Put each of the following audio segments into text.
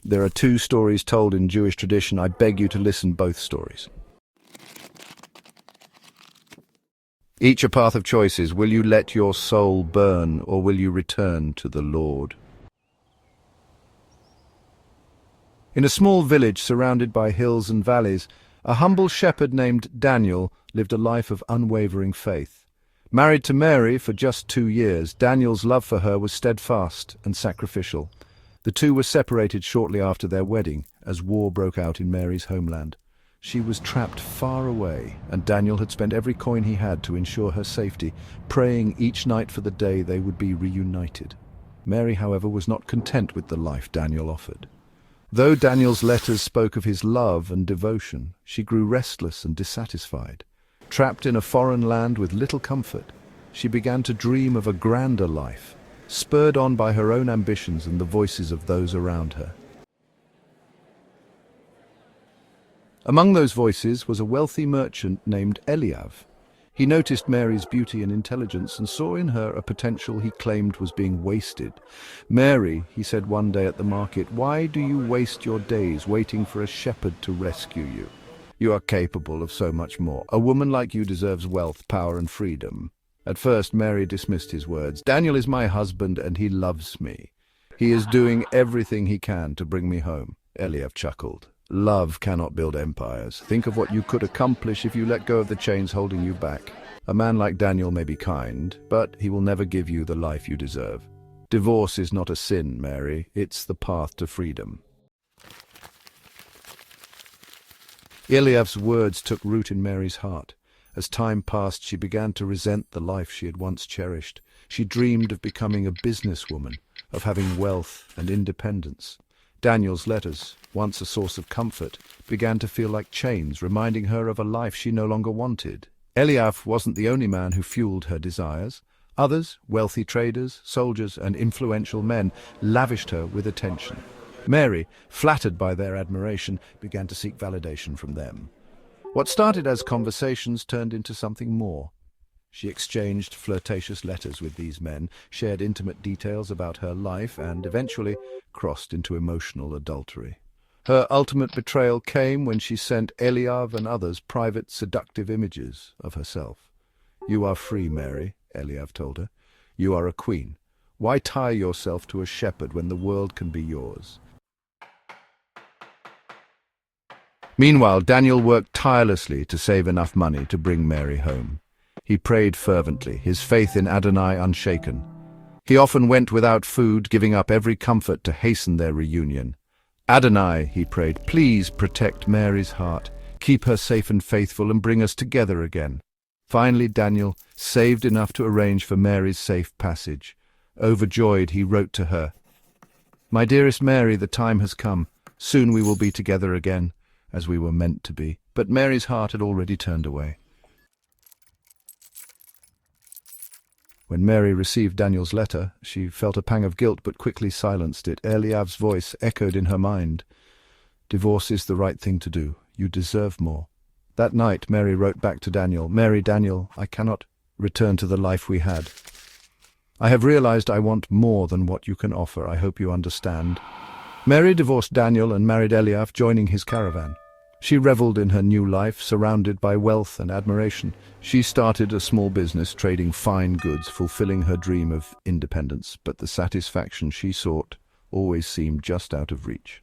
There are two stories told in Jewish tradition. I beg you to listen both stories. Each a path of choices. Will you let your soul burn, or will you return to the Lord? In a small village surrounded by hills and valleys, a humble shepherd named Daniel lived a life of unwavering faith. Married to Mary for just 2 years, Daniel's love for her was steadfast and sacrificial. The two were separated shortly after their wedding, as war broke out in Mary's homeland. She was trapped far away, and Daniel had spent every coin he had to ensure her safety, praying each night for the day they would be reunited. Mary, however, was not content with the life Daniel offered. Though Daniel's letters spoke of his love and devotion, she grew restless and dissatisfied. Trapped in a foreign land with little comfort, she began to dream of a grander life, spurred on by her own ambitions and the voices of those around her. Among those voices was a wealthy merchant named Eliav. He noticed Mary's beauty and intelligence and saw in her a potential he claimed was being wasted. "Mary," he said one day at the market, "why do you waste your days waiting for a shepherd to rescue you? You are capable of so much more. A woman like you deserves wealth, power, and freedom." At first, Mary dismissed his words. "Daniel is my husband and he loves me. He is doing everything he can to bring me home." Eliav chuckled. "Love cannot build empires. Think of what you could accomplish if you let go of the chains holding you back. A man like Daniel may be kind, but he will never give you the life you deserve. Divorce is not a sin, Mary. It's the path to freedom." Eliav's words took root in Mary's heart. As time passed, she began to resent the life she had once cherished. She dreamed of becoming a businesswoman, of having wealth and independence. Daniel's letters, once a source of comfort, began to feel like chains, reminding her of a life she no longer wanted. Eliav wasn't the only man who fueled her desires. Others, wealthy traders, soldiers, and influential men, lavished her with attention. Mary, flattered by their admiration, began to seek validation from them. What started as conversations turned into something more. She exchanged flirtatious letters with these men, shared intimate details about her life, and eventually crossed into emotional adultery. Her ultimate betrayal came when she sent Eliav and others private, seductive images of herself. "You are free, Mary," Eliav told her. "You are a queen. Why tie yourself to a shepherd when the world can be yours?" Meanwhile, Daniel worked tirelessly to save enough money to bring Mary home. He prayed fervently, his faith in Adonai unshaken. He often went without food, giving up every comfort to hasten their reunion. "Adonai," he prayed, "please protect Mary's heart. Keep her safe and faithful and bring us together again." Finally, Daniel saved enough to arrange for Mary's safe passage. Overjoyed, he wrote to her, "My dearest Mary, the time has come. Soon we will be together again, as we were meant to be." But Mary's heart had already turned away. When Mary received Daniel's letter, she felt a pang of guilt but quickly silenced it. Eliav's voice echoed in her mind. "Divorce is the right thing to do. You deserve more." That night, Mary wrote back to Daniel, "Mary, Daniel, I cannot return to the life we had. I have realized I want more than what you can offer. I hope you understand." Mary divorced Daniel and married Eliav, joining his caravan. She reveled in her new life, surrounded by wealth and admiration. She started a small business, trading fine goods, fulfilling her dream of independence, but the satisfaction she sought always seemed just out of reach.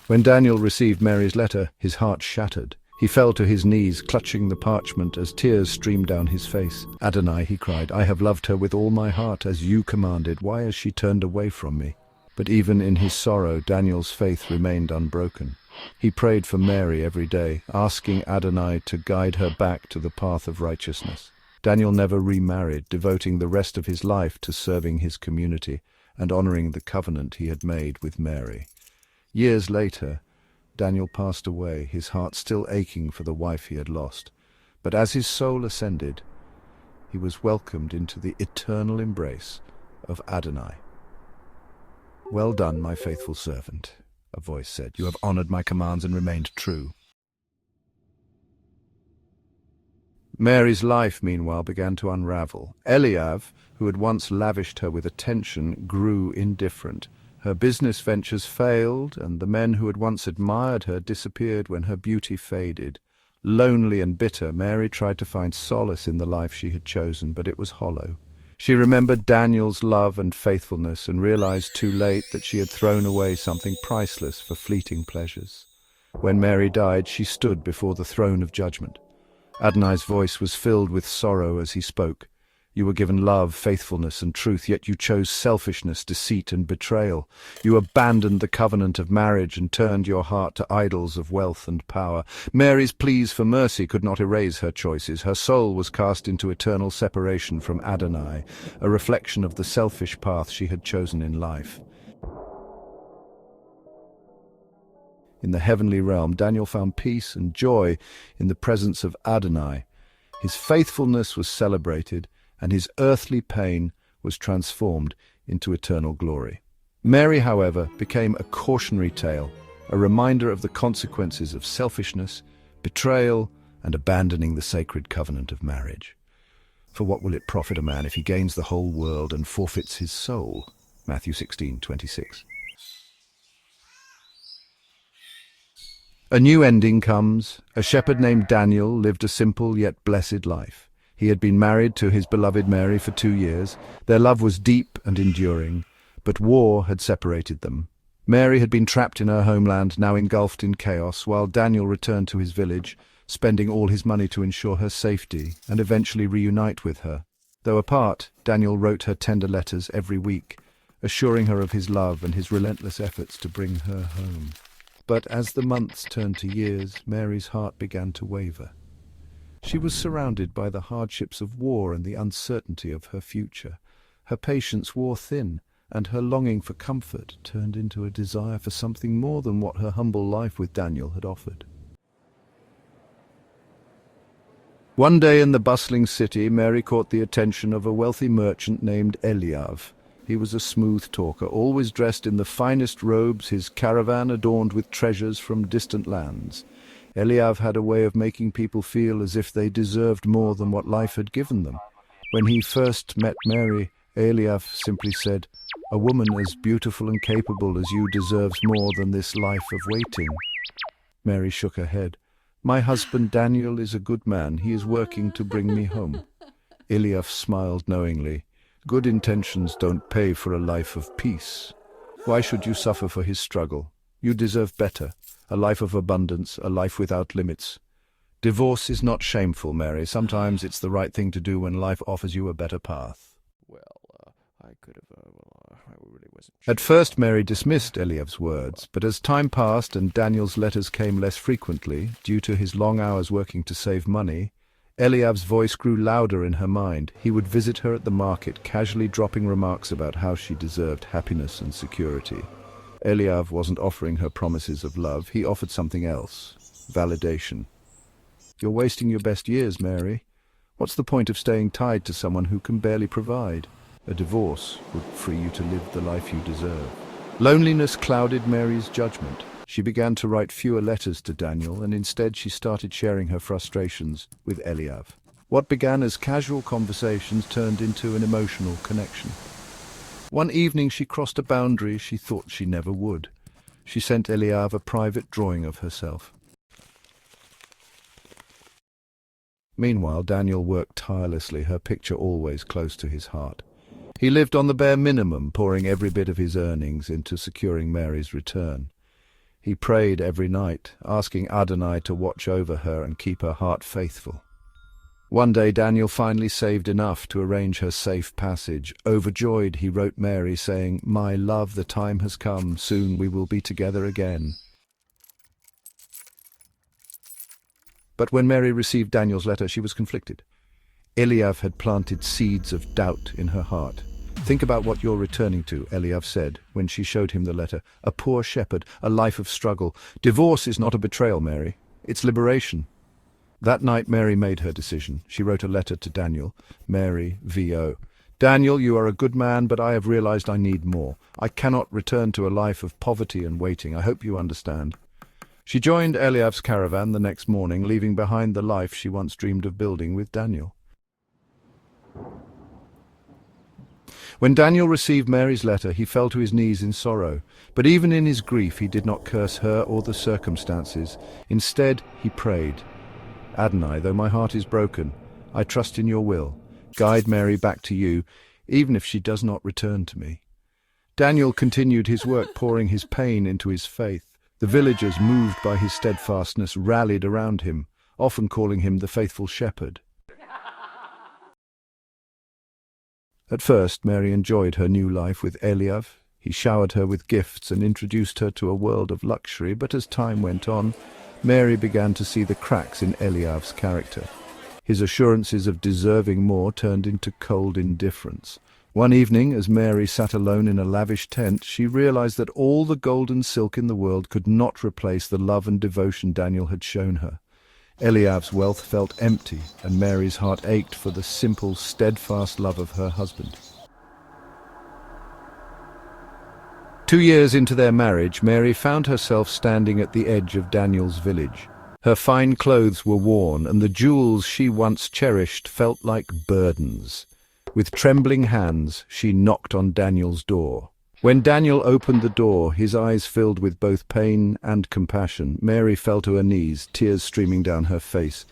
When Daniel received Mary's letter, his heart shattered. He fell to his knees, clutching the parchment as tears streamed down his face. "Adonai," he cried, "I have loved her with all my heart, as you commanded. Why has she turned away from me?" But even in his sorrow, Daniel's faith remained unbroken. He prayed for Mary every day, asking Adonai to guide her back to the path of righteousness. Daniel never remarried, devoting the rest of his life to serving his community and honoring the covenant he had made with Mary. Years later, Daniel passed away, his heart still aching for the wife he had lost. But as his soul ascended, he was welcomed into the eternal embrace of Adonai. "Well done, my faithful servant," a voice said. "You have honored my commands and remained true." Mary's life, meanwhile, began to unravel. Eliav, who had once lavished her with attention, grew indifferent. Her business ventures failed, and the men who had once admired her disappeared when her beauty faded. Lonely and bitter, Mary tried to find solace in the life she had chosen, but it was hollow. She remembered Daniel's love and faithfulness and realized too late that she had thrown away something priceless for fleeting pleasures. When Mary died, she stood before the throne of judgment. Adonai's voice was filled with sorrow as he spoke. You were given love, faithfulness, and truth, yet you chose selfishness, deceit, and betrayal. You abandoned the covenant of marriage and turned your heart to idols of wealth and power. Mary's pleas for mercy could not erase her choices. Her soul was cast into eternal separation from Adonai, a reflection of the selfish path she had chosen in life. In the heavenly realm, Daniel found peace and joy in the presence of Adonai. His faithfulness was celebrated, and his earthly pain was transformed into eternal glory. Mary, however, became a cautionary tale, a reminder of the consequences of selfishness, betrayal, and abandoning the sacred covenant of marriage. For what will it profit a man if he gains the whole world and forfeits his soul? Matthew 16:26. A new ending comes. A shepherd named Daniel lived a simple yet blessed life. He had been married to his beloved Mary for 2 years. Their love was deep and enduring, but war had separated them. Mary had been trapped in her homeland, now engulfed in chaos, while Daniel returned to his village, spending all his money to ensure her safety and eventually reunite with her. Though apart, Daniel wrote her tender letters every week, assuring her of his love and his relentless efforts to bring her home. But as the months turned to years, Mary's heart began to waver. She was surrounded by the hardships of war and the uncertainty of her future. Her patience wore thin, and her longing for comfort turned into a desire for something more than what her humble life with Daniel had offered. One day in the bustling city, Mary caught the attention of a wealthy merchant named Eliav. He was a smooth talker, always dressed in the finest robes, his caravan adorned with treasures from distant lands. Eliav had a way of making people feel as if they deserved more than what life had given them. When he first met Mary, Eliav simply said, "A woman as beautiful and capable as you deserves more than this life of waiting." Mary shook her head. "My husband Daniel is a good man. He is working to bring me home." Eliav smiled knowingly. "Good intentions don't pay for a life of peace. Why should you suffer for his struggle? You deserve better. A life of abundance, a life without limits. Divorce is not shameful, Mary. Sometimes it's the right thing to do when life offers you a better path." I really wasn't sure. At first, Mary dismissed Eliav's words, but as time passed and Daniel's letters came less frequently, due to his long hours working to save money, Eliav's voice grew louder in her mind. He would visit her at the market, casually dropping remarks about how she deserved happiness and security. Eliav wasn't offering her promises of love. He offered something else: validation. "You're wasting your best years, Mary. What's the point of staying tied to someone who can barely provide? A divorce would free you to live the life you deserve." Loneliness clouded Mary's judgment. She began to write fewer letters to Daniel, and instead she started sharing her frustrations with Eliav. What began as casual conversations turned into an emotional connection. One evening she crossed a boundary she thought she never would. She sent Eliav a private drawing of herself. Meanwhile, Daniel worked tirelessly, her picture always close to his heart. He lived on the bare minimum, pouring every bit of his earnings into securing Mary's return. He prayed every night, asking Adonai to watch over her and keep her heart faithful. One day Daniel finally saved enough to arrange her safe passage. Overjoyed, he wrote Mary, saying, "My love, the time has come. Soon we will be together again." But when Mary received Daniel's letter, she was conflicted. Eliav had planted seeds of doubt in her heart. "Think about what you're returning to," Eliav said when she showed him the letter. "A poor shepherd, a life of struggle. Divorce is not a betrayal, Mary. It's liberation." That night Mary made her decision. She wrote a letter to Daniel. Mary, V.O. "Daniel, you are a good man, but I have realized I need more. I cannot return to a life of poverty and waiting. I hope you understand." She joined Eliav's caravan the next morning, leaving behind the life she once dreamed of building with Daniel. When Daniel received Mary's letter, he fell to his knees in sorrow. But even in his grief, he did not curse her or the circumstances. Instead, he prayed, "Adonai, though my heart is broken, I trust in your will. Guide Mary back to you, even if she does not return to me." Daniel continued his work, pouring his pain into his faith. The villagers, moved by his steadfastness, rallied around him, often calling him the faithful shepherd. At first, Mary enjoyed her new life with Eliav. He showered her with gifts and introduced her to a world of luxury, but as time went on, Mary began to see the cracks in Eliav's character. His assurances of deserving more turned into cold indifference. One evening, as Mary sat alone in a lavish tent, she realized that all the gold and silk in the world could not replace the love and devotion Daniel had shown her. Eliav's wealth felt empty, and Mary's heart ached for the simple, steadfast love of her husband. 2 years into their marriage, Mary found herself standing at the edge of Daniel's village. Her fine clothes were worn, and the jewels she once cherished felt like burdens. With trembling hands, she knocked on Daniel's door. When Daniel opened the door, his eyes filled with both pain and compassion. Mary fell to her knees, tears streaming down her face.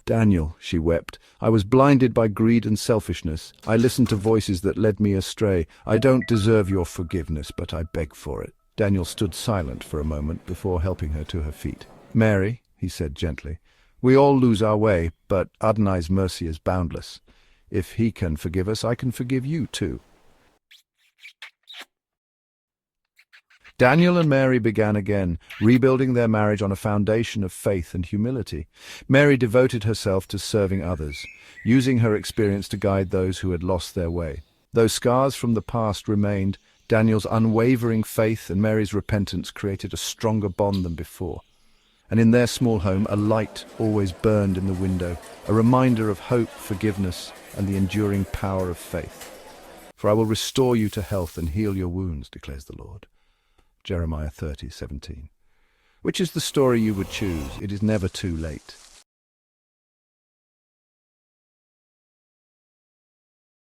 "Daniel," she wept, "I was blinded by greed and selfishness. I listened to voices that led me astray. I don't deserve your forgiveness, but I beg for it." Daniel stood silent for a moment before helping her to her feet. "Mary," he said gently, "we all lose our way, but Adonai's mercy is boundless. If he can forgive us, I can forgive you too." Daniel and Mary began again, rebuilding their marriage on a foundation of faith and humility. Mary devoted herself to serving others, using her experience to guide those who had lost their way. Though scars from the past remained, Daniel's unwavering faith and Mary's repentance created a stronger bond than before. And in their small home, a light always burned in the window, a reminder of hope, forgiveness, and the enduring power of faith. "For I will restore you to health and heal your wounds," declares the Lord. Jeremiah 30:17. Which is the story you would choose? It is never too late.